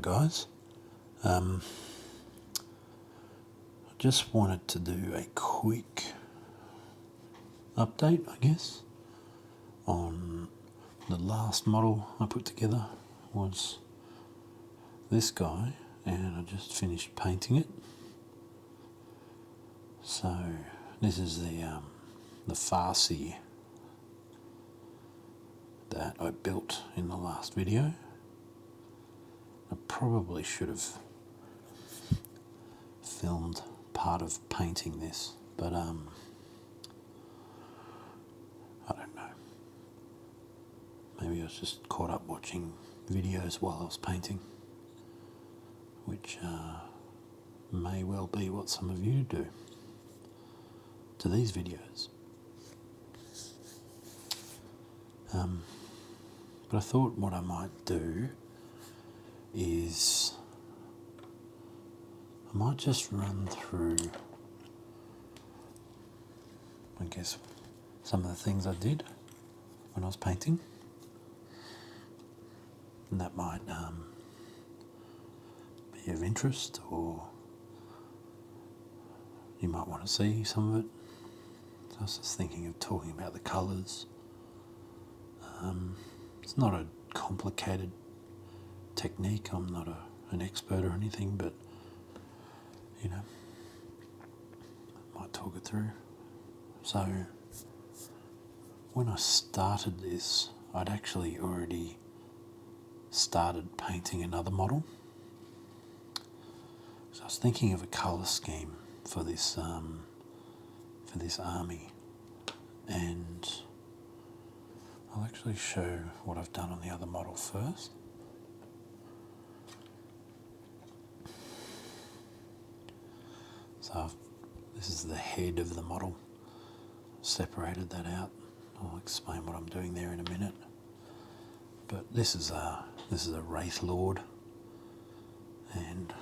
guys. I just wanted to do a quick update, I guess, on the last model I put together was this guy, and I just finished painting it. So this is the Farseer that I built in the last video. I probably should have filmed part of painting this, but I don't know. Maybe I was just caught up watching videos while I was painting, which may well be what some of you do to these videos. But I thought what I might do is I might just run through, I guess, some of the things I did when I was painting, and that might be of interest, or you might want to see some of it. So I was just thinking of talking about the colours. It's not a complicated technique. I'm not an expert or anything, but you know, I might talk it through. So when I started this, I'd actually already started painting another model. So I was thinking of a colour scheme for this army, and I'll actually show what I've done on the other model first. So this is the head of the model. Separated that out. I'll explain what I'm doing there in a minute. But this is a wraith lord, and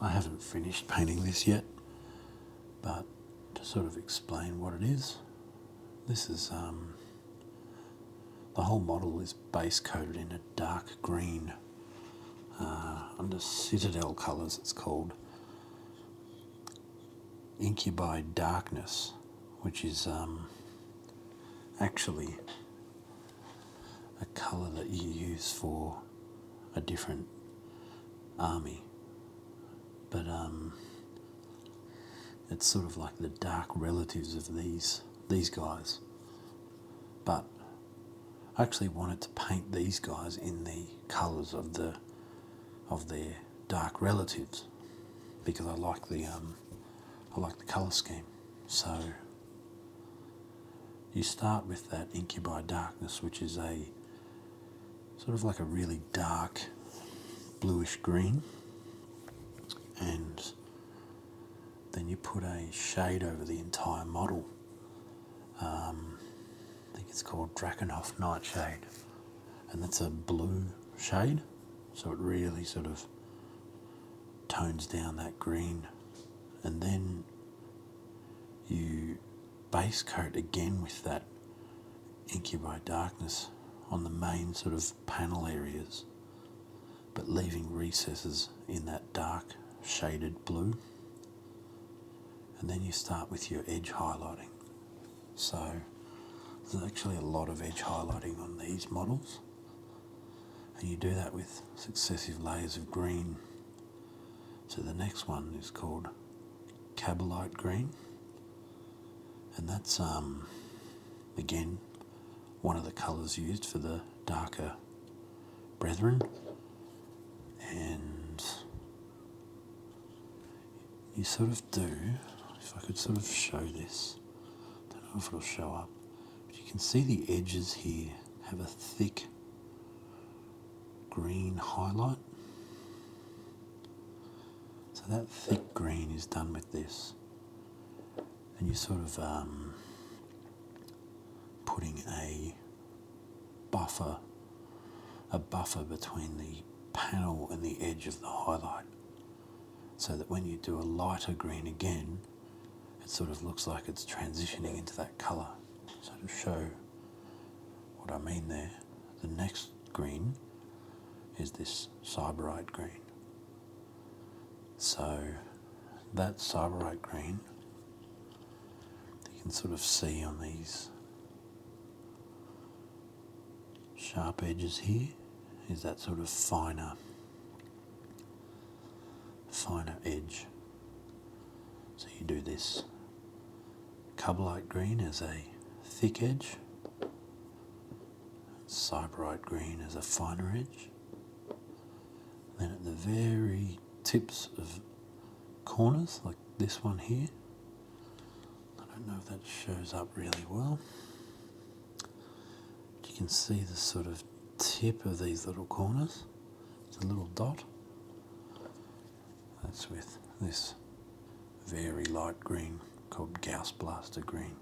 I haven't finished painting this yet. But to sort of explain what it is, this is the whole model is base coated in a dark green under Citadel colours. It's called Incubi Darkness, which is actually a colour that you use for a different army, but it's sort of like the dark relatives of these guys. But I actually wanted to paint these guys in the colours of their dark relatives because I like the colour scheme. So you start with that Incubi Darkness, which is a sort of like a really dark bluish green, and then you put a shade over the entire model. I think it's called Drakenhof Nightshade, and that's a blue shade, so it really sort of tones down that green. And then you base coat again with that Incubi Darkness on the main sort of panel areas, but leaving recesses in that dark shaded blue. And then you start with your edge highlighting. So there's actually a lot of edge highlighting on these models, and you do that with successive layers of green. So the next one is called Cabalite Green, and that's again one of the colours used for the darker brethren. And you sort of do, if I could sort of show this, don't know if it'll show up, but you can see the edges here have a thick green highlight. So that thick green is done with this, and you're sort of putting a buffer between the panel and the edge of the highlight, so that when you do a lighter green again, it sort of looks like it's transitioning into that colour. So to show what I mean there, the next green is this Cyberite green. So that cyberite green, you can sort of see on these sharp edges here, is that sort of finer edge. So you do this cobalite green as a thick edge, cyberite green as a finer edge. Then at the very tips of corners, like this one here, I don't know if that shows up really well. But you can see the sort of tip of these little corners. It's a little dot. That's with this very light green called Gauss Blaster green.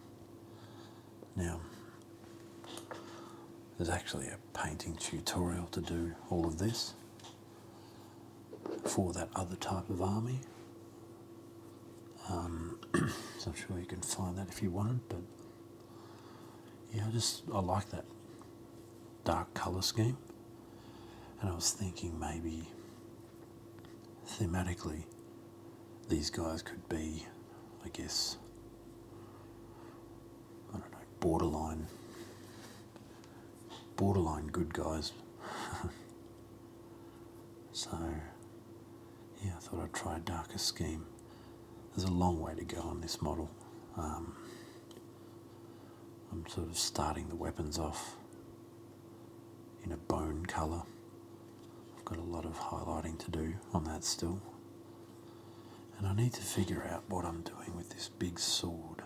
Now, there's actually a painting tutorial to do all of this for that other type of army. So I'm sure you can find that if you wanted, but yeah, I like that dark colour scheme. And I was thinking maybe thematically these guys could be, I guess, I don't know, borderline good guys. So yeah, I thought I'd try a darker scheme. There's a long way to go on this model. I'm sort of starting the weapons off in a bone colour. I've got a lot of highlighting to do on that still. And I need to figure out what I'm doing with this big sword.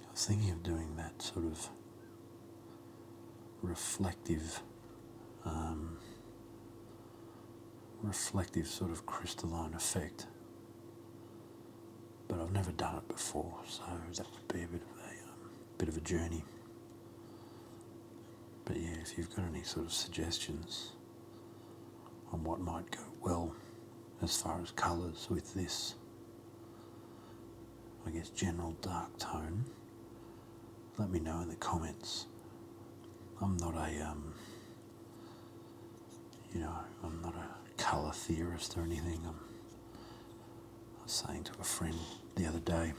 I was thinking of doing that sort of reflective sort of crystalline effect, but I've never done it before, so that would be a bit of a journey. But yeah, if you've got any sort of suggestions on what might go well as far as colours with this, I guess, general dark tone, let me know in the comments. I'm not I'm not a colour theorist or anything. I was saying to a friend the other day,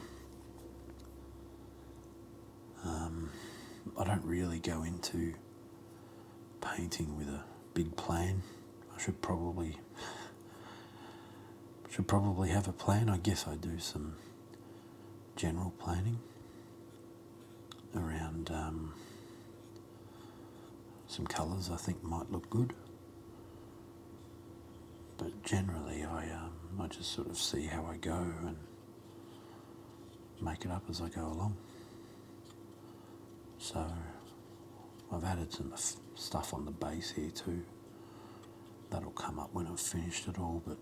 I don't really go into painting with a big plan. I should probably have a plan. I guess I do some general planning around some colours I think might look good. But generally I just sort of see how I go and make it up as I go along. So I've added some stuff on the base here too. That'll come up when I've finished it all, but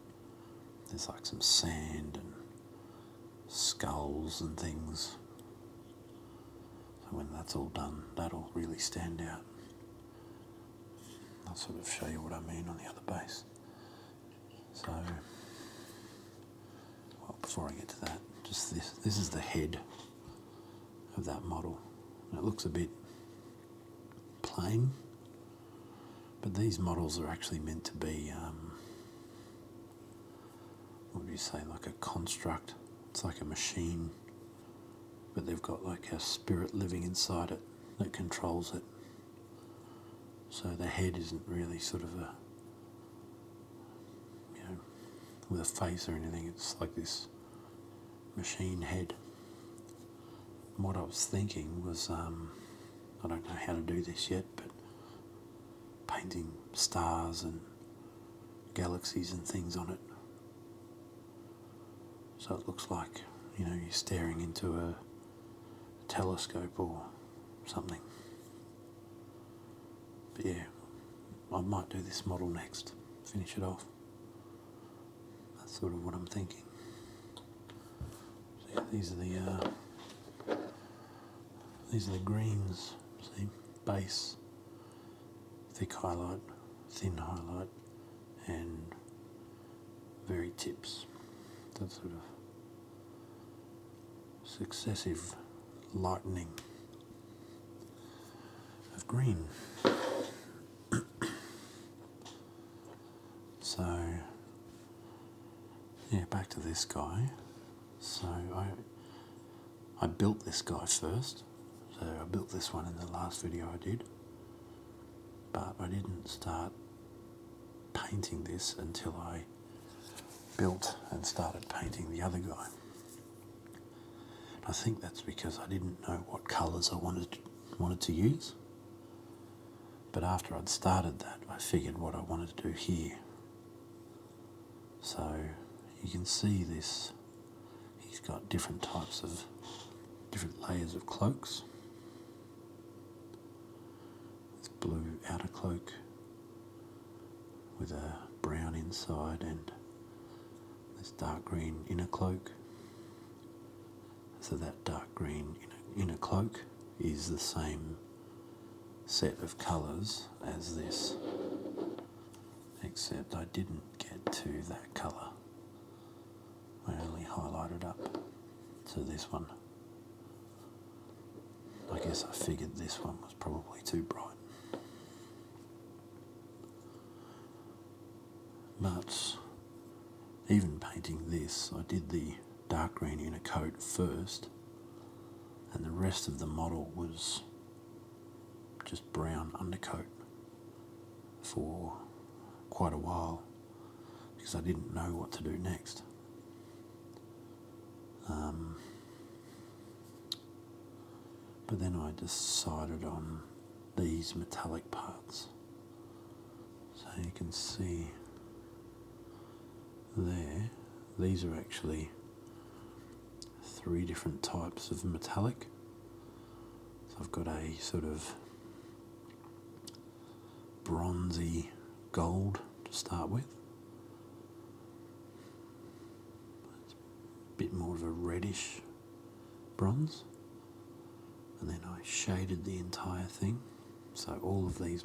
there's like some sand and skulls and things. So when that's all done, that'll really stand out. I'll sort of show you what I mean on the other base. So, well, before I get to that, just this is the head of that model. And it looks a bit plain, but these models are actually meant to be, what would you say, like a construct. It's like a machine, but they've got like a spirit living inside it that controls it. So the head isn't really sort of a, with a face or anything. It's like this machine head. And what I was thinking was, I don't know how to do this yet, but painting stars and galaxies and things on it. So it looks like, you're staring into a telescope or something. But yeah, I might do this model next, finish it off. That's sort of what I'm thinking. So yeah, these are the greens. See, base, thick highlight, thin highlight, and very tips. That sort of successive lightening of green. So yeah, back to this guy. So I built this guy first. So I built this one in the last video I did, but I didn't start painting this until I built and started painting the other guy. I think that's because I didn't know what colours I wanted to use. But after I'd started that, I figured what I wanted to do here. So you can see this, he's got different layers of cloaks. This blue outer cloak with a brown inside and this dark green inner cloak. So that dark green inner cloak is the same set of colours as this, except I didn't get to that colour. I only highlighted up to this one. I guess I figured this one was probably too bright. But even painting this, I did the dark green inner coat first, and the rest of the model was just brown undercoat for quite a while because I didn't know what to do next. But then I decided on these metallic parts. So you can see there, these are actually 3 different types of metallic. So I've got a sort of bronzy gold to start with. It's a bit more of a reddish bronze. And then I shaded the entire thing. So all of these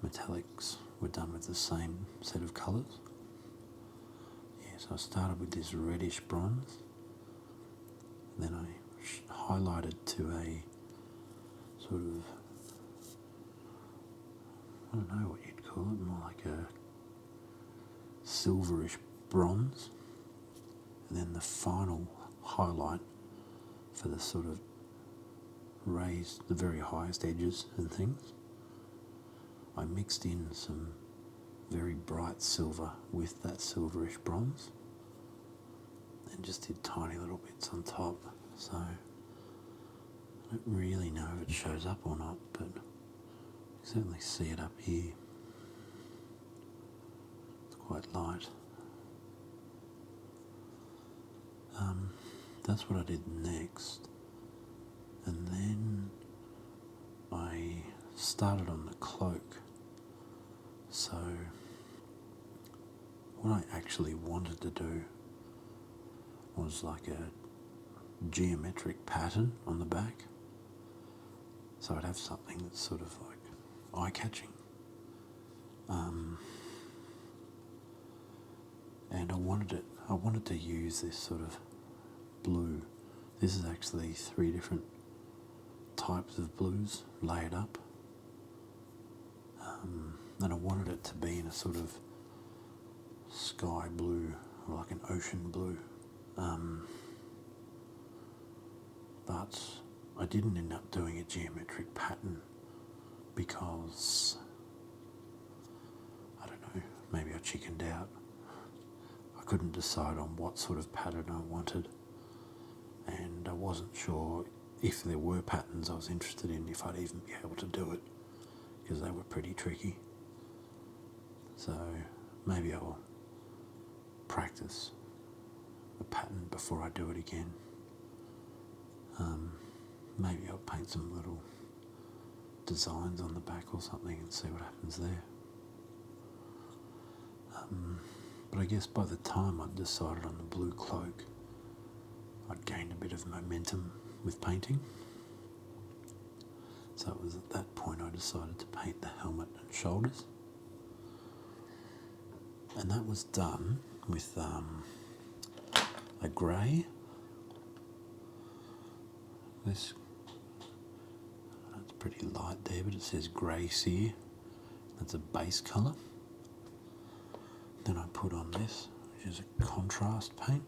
metallics were done with the same set of colours. Yeah, so I started with this reddish bronze. Then I highlighted to a sort of, I don't know what you'd call it, more like a silverish bronze. And then the final highlight for the sort of raised, the very highest edges and things, I mixed in some very bright silver with that silverish bronze and just did tiny little bits on top. So I don't really know if it shows up or not, but you can certainly see it up here. It's quite light. That's what I did next. And then I started on the cloak. So what I actually wanted to do was like a geometric pattern on the back. So I'd have something that's sort of like eye-catching. And I wanted to use this sort of blue. This is actually 3 different types of blues layered up. And I wanted it to be in a sort of sky blue or like an ocean blue. But I didn't end up doing a geometric pattern because, I don't know, maybe I chickened out. I couldn't decide on what sort of pattern I wanted, and I wasn't sure if there were patterns I was interested in, if I'd even be able to do it, because they were pretty tricky. So maybe I'll practice a pattern before I do it again. Maybe I'll paint some little designs on the back or something and see what happens there. But I guess by the time I'd decided on the blue cloak, I'd gained a bit of momentum with painting. So it was at that point I decided to paint the helmet and shoulders. And that was done with a grey. This, that's pretty light there, but it says grey seer. That's a base colour. Then I put on this which is a contrast paint.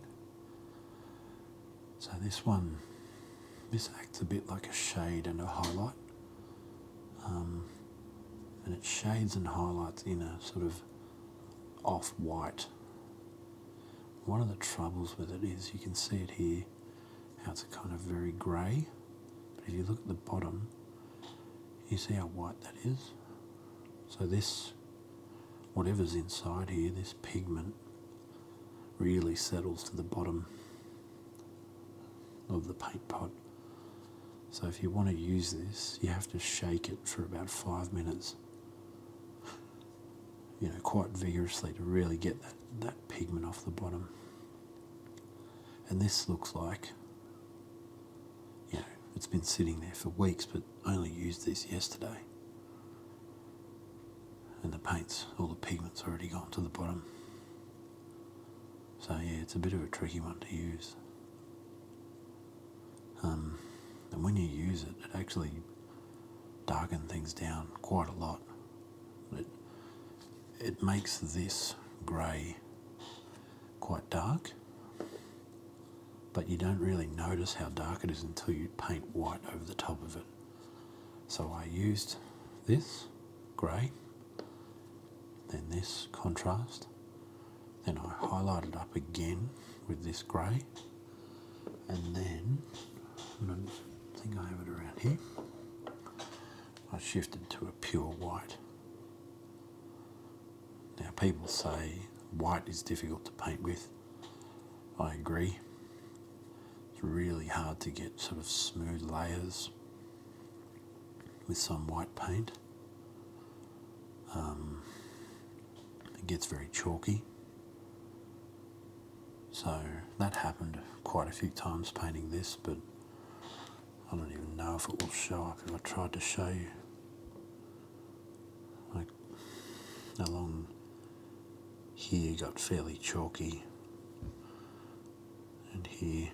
So this acts a bit like a shade and a highlight. And it shades and highlights in a sort of off-white. One of the troubles with it is you can see it here, how it's a kind of very grey. But if you look at the bottom, you see how white that is. So this, whatever's inside here, this pigment really settles to the bottom of the paint pot. So if you want to use this, you have to shake it for about 5 minutes, quite vigorously to really get that pigment off the bottom. And this looks like, it's been sitting there for weeks, but I only used this yesterday. And all the pigment's already gone to the bottom. So yeah, it's a bit of a tricky one to use. And when you use it, it actually darkens things down quite a lot. It makes this grey quite dark, but you don't really notice how dark it is until you paint white over the top of it. So I used this grey, then this contrast, then I highlighted up again with this grey, and then, I think I have it around here, I shifted to a pure white. Now people say white is difficult to paint with. I agree. It's really hard to get sort of smooth layers with some white paint. It gets very chalky. So that happened quite a few times painting this, but I don't even know if it will show up if I tried to show you. Like along here got fairly chalky, and here.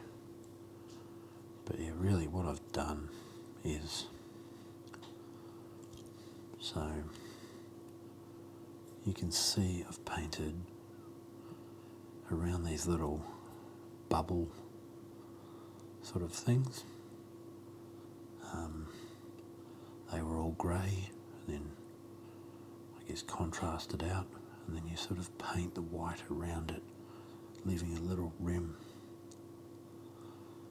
But yeah, really what I've done is, so you can see I've painted around these little bubble sort of things. They were all grey, then I guess contrasted out, and then you sort of paint the white around it, leaving a little rim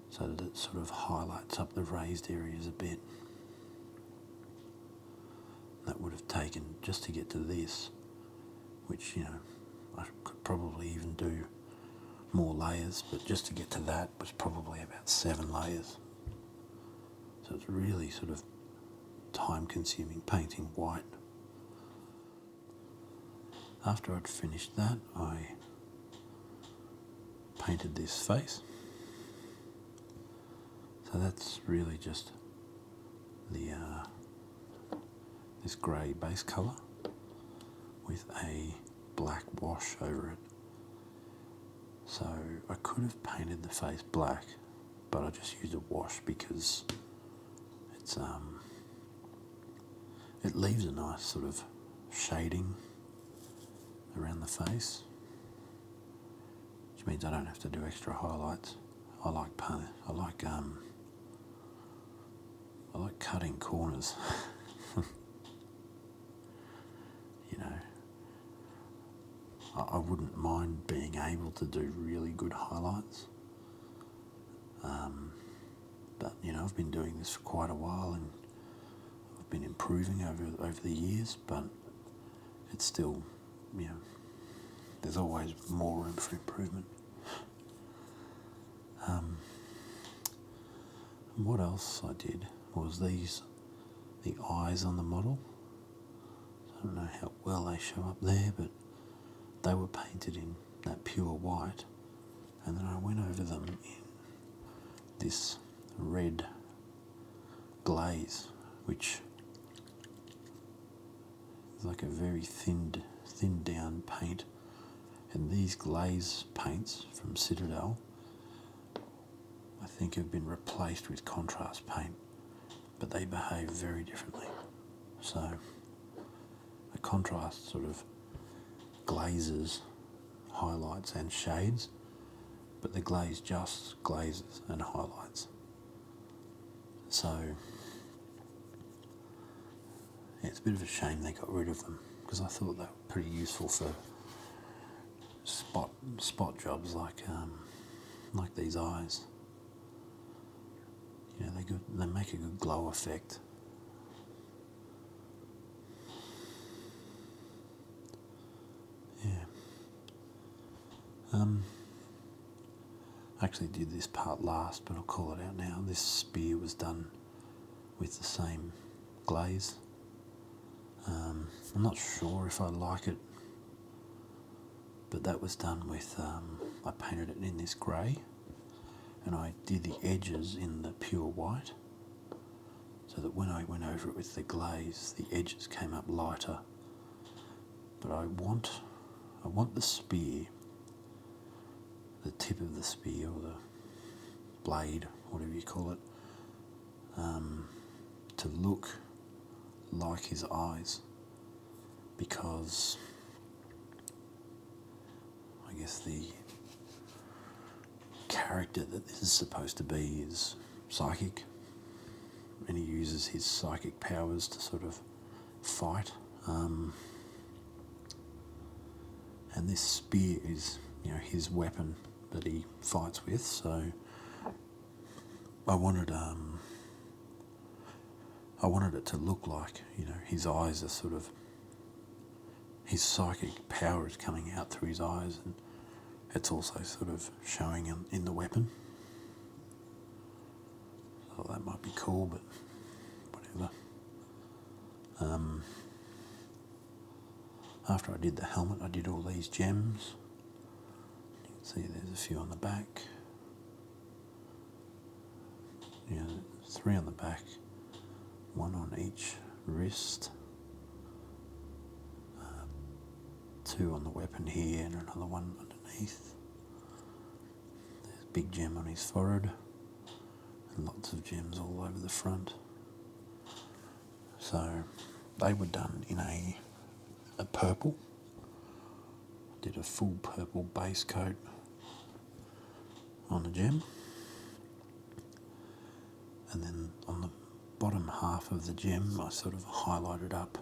so that it sort of highlights up the raised areas a bit. That would have taken, just to get to this, which, I could probably even do more layers, but just to get to that was probably about 7 layers. So it's really sort of time-consuming painting white. After I'd finished that, I painted this face. So that's really just the this grey base colour with a black wash over it. So I could have painted the face black, but I just used a wash because it's it leaves a nice sort of shading around the face, which means I don't have to do extra highlights. I like cutting corners. I wouldn't mind being able to do really good highlights. But I've been doing this for quite a while, and I've been improving over the years, but it's still, there's always more room for improvement. What else I did was the eyes on the model. I don't know how well they show up there, but they were painted in that pure white, and then I went over them in this red glaze, which is like a very thinned down paint. And these glaze paints from Citadel, I think, have been replaced with contrast paint, but they behave very differently. So the contrast sort of glazes highlights and shades, but the glaze just glazes and highlights. So yeah, it's a bit of a shame they got rid of them, because I thought they were pretty useful for spot jobs like these eyes. You know, they make a good glow effect. Yeah. I actually did this part last, but I'll call it out now. This spear was done with the same glaze. I'm not sure if I like it, but that was done with, I painted it in this grey, and I did the edges in the pure white, so that when I went over it with the glaze, the edges came up lighter. But I want the spear, the tip of the spear, or the blade, whatever you call it, to look like his eyes, because I guess the character that this is supposed to be is psychic, and he uses his psychic powers to sort of fight. And this spear is, you know, his weapon that he fights with. So I wanted it to look like, you know, his eyes are sort of, his psychic power is coming out through his eyes, and it's also sort of showing in the weapon. So that might be cool, but whatever. After I did the helmet, I did all these gems. You can see there's a few on the back. Yeah, 3 on the back, 1 on each wrist, 2 on the weapon here, and another one underneath. There's a big gem on his forehead, and lots of gems all over the front. So they were done in a purple. Did a full purple base coat on the gem, and then on the bottom half of the gem I sort of highlighted up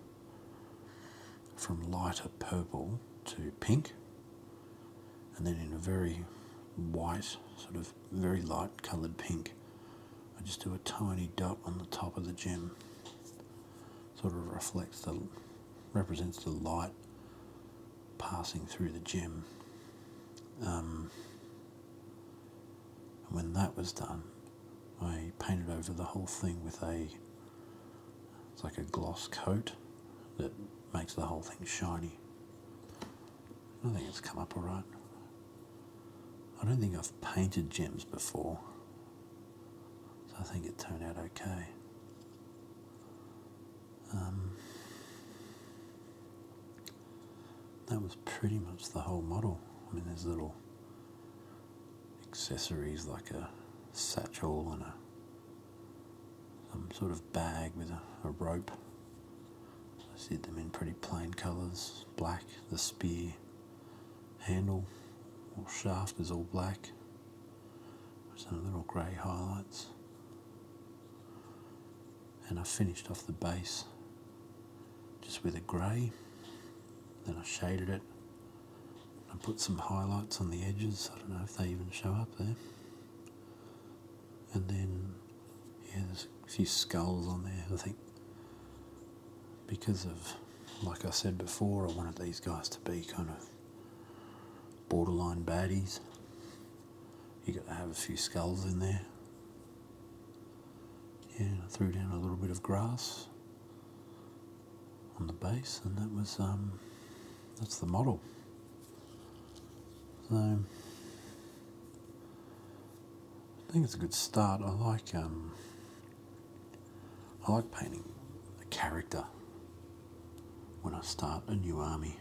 from lighter purple to pink, and then in a very white, sort of very light coloured pink, I just do a tiny dot on the top of the gem. Sort of represents the light passing through the gem. And when that was done, I painted over the whole thing with it's like a gloss coat that makes the whole thing shiny. I think it's come up alright. I don't think I've painted gems before, so I think it turned out okay. That was pretty much the whole model. I mean, there's little accessories like a satchel and some sort of bag with a rope. I did them in pretty plain colours. Black, the spear handle or shaft is all black. Some little grey highlights. And I finished off the base just with a grey. Then I shaded it. I put some highlights on the edges. I don't know if they even show up there. And then, yeah, there's a few skulls on there, I think. Because of, like I said before, I wanted these guys to be kind of borderline baddies. You got to have a few skulls in there. Yeah, I threw down a little bit of grass on the base, and that was that's the model. So I think it's a good start. I like painting a character when I start a new army.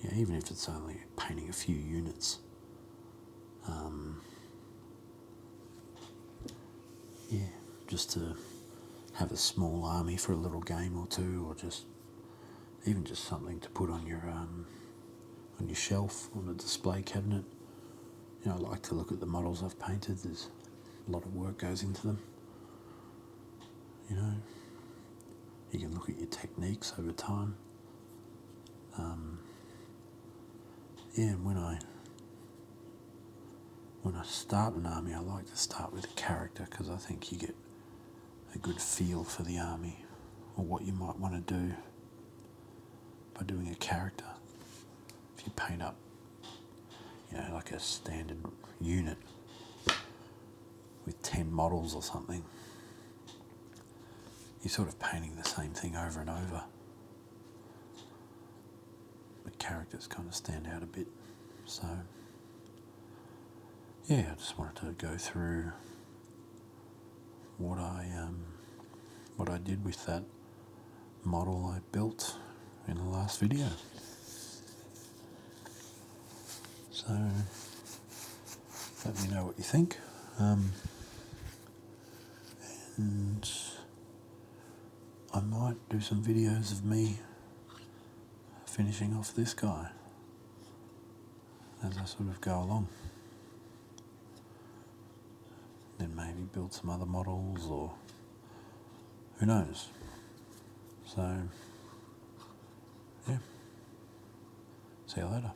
Yeah, even if it's only painting a few units. Yeah, just to have a small army for a little game or two, or just even just something to put on on your shelf, on a display cabinet. You know, I like to look at the models I've painted. There's a lot of work goes into them. You know, you can look at your techniques over time. Yeah, and when I start an army, I like to start with a character, because I think you get a good feel for the army or what you might want to do by doing a character. If you paint up, you know, like a standard unit with 10 models or something, you're sort of painting the same thing over and over. The characters kind of stand out a bit. So, yeah, I just wanted to go through what I did with that model I built in the last video. So, let me know what you think. And I might do some videos of me finishing off this guy as I sort of go along. Then maybe build some other models, or who knows. So, yeah. See you later.